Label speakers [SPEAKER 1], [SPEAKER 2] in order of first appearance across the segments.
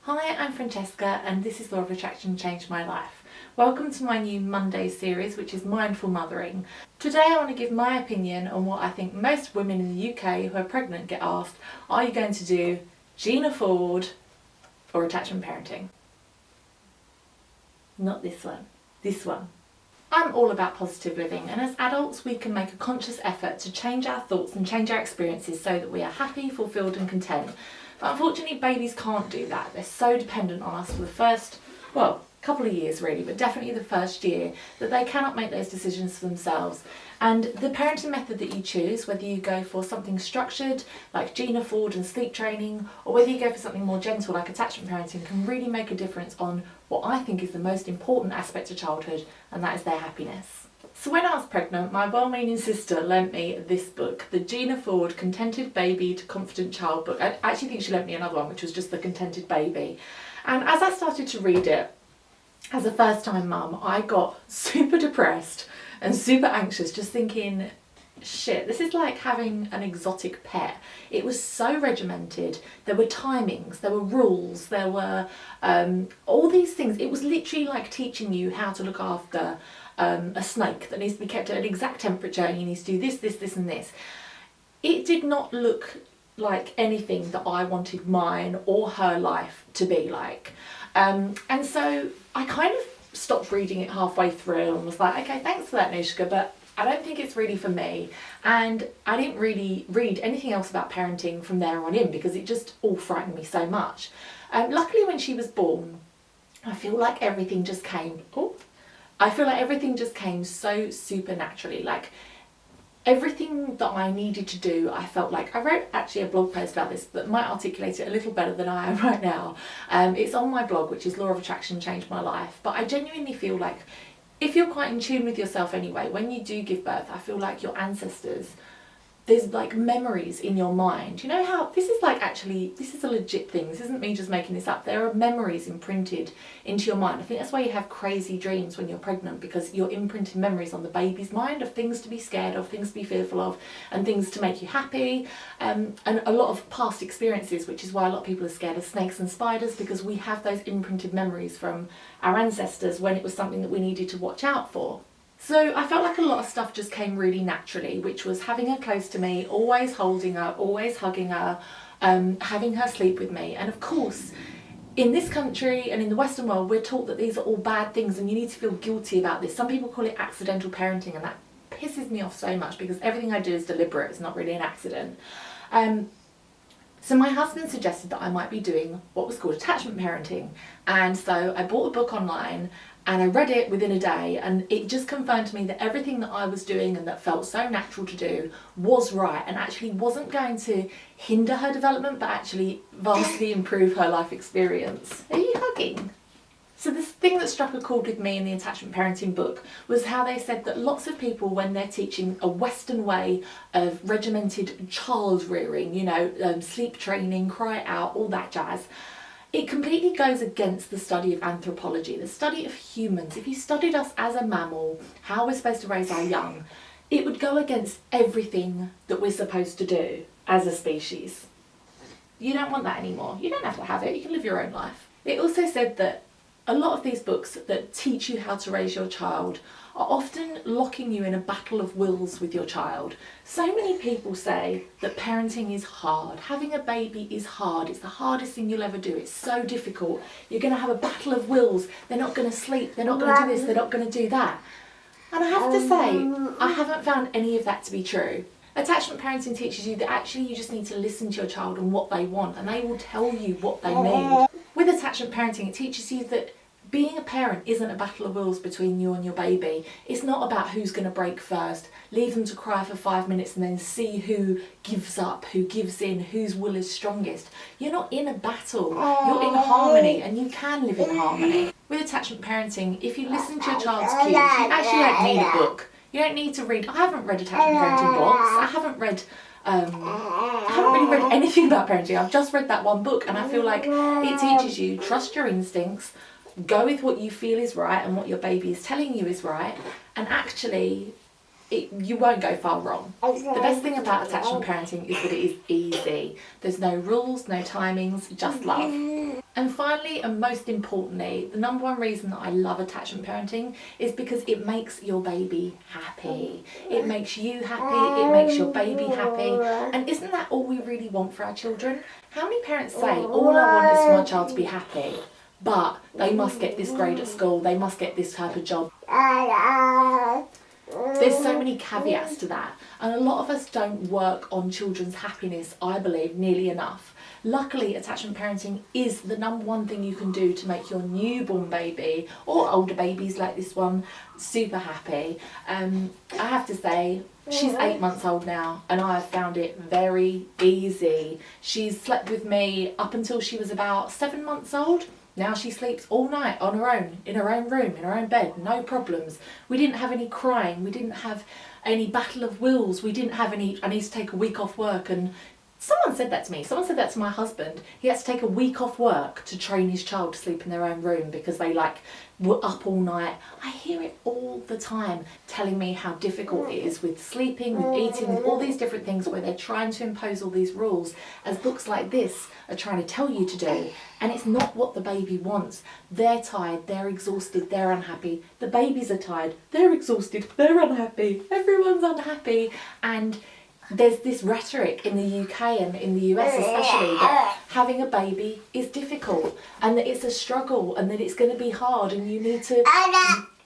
[SPEAKER 1] Hi, I'm Francesca and this is Law of Attraction Changed My Life. Welcome to my new Monday series, which is Mindful Mothering. Today I want to give my opinion on what I think most women in the UK who are pregnant get asked: are you going to do Gina Ford or attachment parenting? Not this one, this one. I'm all about positive living, and as adults we can make a conscious effort to change our thoughts and change our experiences so that we are happy, fulfilled and content. But unfortunately babies can't do that. They're so dependent on us for the first, couple of years really, but definitely the first year, that they cannot make those decisions for themselves. And the parenting method that you choose, whether you go for something structured like Gina Ford and sleep training, or whether you go for something more gentle like attachment parenting, can really make a difference on what I think is the most important aspect of childhood, and that is their happiness. So when I was pregnant, my well-meaning sister lent me this book, the Gina Ford Contented Baby to Confident Child book. I actually think she lent me another one, which was just the Contented Baby. And as I started to read it, as a first-time mum, I got super depressed and super anxious, just thinking, shit, this is like having an exotic pet. It was so regimented. There were timings, there were rules, there were all these things. It was literally like teaching you how to look after a snake that needs to be kept at an exact temperature, and you need to do this, this, this and this. It did not look like anything that I wanted mine or her life to be like. And so I kind of stopped reading it halfway through and was like, okay, thanks for that, Nishka, but I don't think it's really for me. And I didn't really read anything else about parenting from there on in because it just all frightened me so much. Luckily when she was born, I feel like everything just came so super naturally. Like everything that I needed to do, I felt like, I wrote actually a blog post about this that might articulate it a little better than I am right now. It's on my blog, which is Law of Attraction Changed My Life. But I genuinely feel like if you're quite in tune with yourself anyway, when you do give birth, I feel like your ancestors, there's like memories in your mind. You know how this is like, actually, this is a legit thing. This isn't me just making this up. There are memories imprinted into your mind. I think that's why you have crazy dreams when you're pregnant, because you're imprinting memories on the baby's mind of things to be scared of, things to be fearful of, and things to make you happy. And a lot of past experiences, which is why a lot of people are scared of snakes and spiders, because we have those imprinted memories from our ancestors when it was something that we needed to watch out for. So I felt like a lot of stuff just came really naturally, which was having her close to me, always holding her, always hugging her, having her sleep with me. And of course, in this country and in the Western world, we're taught that these are all bad things and you need to feel guilty about this. Some people call it accidental parenting, and that pisses me off so much because everything I do is deliberate. It's not really an accident. So my husband suggested that I might be doing what was called attachment parenting. And so I bought a book online and I read it within a day, and it just confirmed to me that everything that I was doing and that felt so natural to do was right, and actually wasn't going to hinder her development, but actually vastly improve her life experience. Are you hugging? So this thing that struck a chord with me in the attachment parenting book was how they said that lots of people, when they're teaching a Western way of regimented child rearing, you know, sleep training, cry out, all that jazz, it completely goes against the study of anthropology, the study of humans. If you studied us as a mammal, how we're supposed to raise our young, it would go against everything that we're supposed to do as a species. You don't want that anymore. You don't have to have it. You can live your own life. It also said that a lot of these books that teach you how to raise your child are often locking you in a battle of wills with your child. So many people say that parenting is hard. Having a baby is hard. It's the hardest thing you'll ever do. It's so difficult. You're going to have a battle of wills. They're not going to sleep. They're not going to do this. They're not going to do that. And I have to say, I haven't found any of that to be true. Attachment parenting teaches you that actually you just need to listen to your child and what they want, and they will tell you what they need. With attachment parenting, it teaches you that being a parent isn't a battle of wills between you and your baby. It's not about who's going to break first, leave them to cry for 5 minutes and then see who gives up, who gives in, whose will is strongest. You're not in a battle, you're in harmony, and you can live in harmony. With attachment parenting, if you listen to your child's cues, you actually don't need a book. You don't need to read. I haven't read attachment parenting books. I haven't really read anything about parenting. I've just read that one book, and I feel like it teaches you, trust your instincts, go with what you feel is right and what your baby is telling you is right, and actually you won't go far wrong. The best thing about attachment parenting is that it is easy. There's no rules, no timings, just love. And finally, and most importantly, the number one reason that I love attachment parenting is because it makes your baby happy. It makes you happy, it makes your baby happy. And isn't that all we really want for our children? How many parents say, all I want is for my child to be happy, but they must get this grade at school, they must get this type of job. There's so many caveats to that, and a lot of us don't work on children's happiness, I believe, nearly enough. Luckily, attachment parenting is the number one thing you can do to make your newborn baby, or older babies like this one, super happy. I have to say, she's 8 months old now, and I have found it very easy. She's slept with me up until she was about 7 months old. Now she sleeps all night on her own, in her own room, in her own bed, no problems. We didn't have any crying, we didn't have any battle of wills, we didn't have any, I need to take a week off work. And someone said that to me, someone said that to my husband. He had to take a week off work to train his child to sleep in their own room because they were up all night. I hear it all the time, telling me how difficult it is with sleeping, with eating, with all these different things where they're trying to impose all these rules, as books like this are trying to tell you to do. And it's not what the baby wants. They're tired, they're exhausted, they're unhappy. The babies are tired, they're exhausted, they're unhappy. Everyone's unhappy. And there's this rhetoric in the UK and in the US especially that having a baby is difficult and that it's a struggle and that it's going to be hard and you need to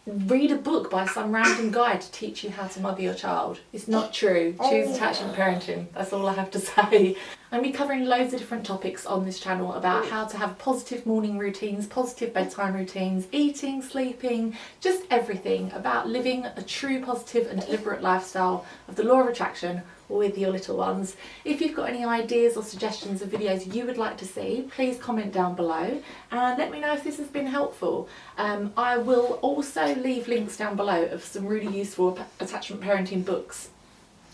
[SPEAKER 1] read a book by some random guy to teach you how to mother your child. It's not true. Choose attachment parenting. That's all I have to say. I'm going to be covering loads of different topics on this channel about how to have positive morning routines, positive bedtime routines, eating, sleeping, just everything about living a true positive and deliberate lifestyle of the law of attraction with your little ones. If you've got any ideas or suggestions of videos you would like to see, please comment down below and let me know if this has been helpful. I will also leave links down below of some really useful attachment parenting books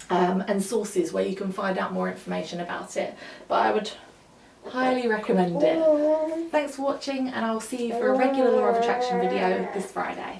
[SPEAKER 1] and sources where you can find out more information about it, but I would highly recommend it. Thanks for watching, and I'll see you for a regular law of attraction video this Friday.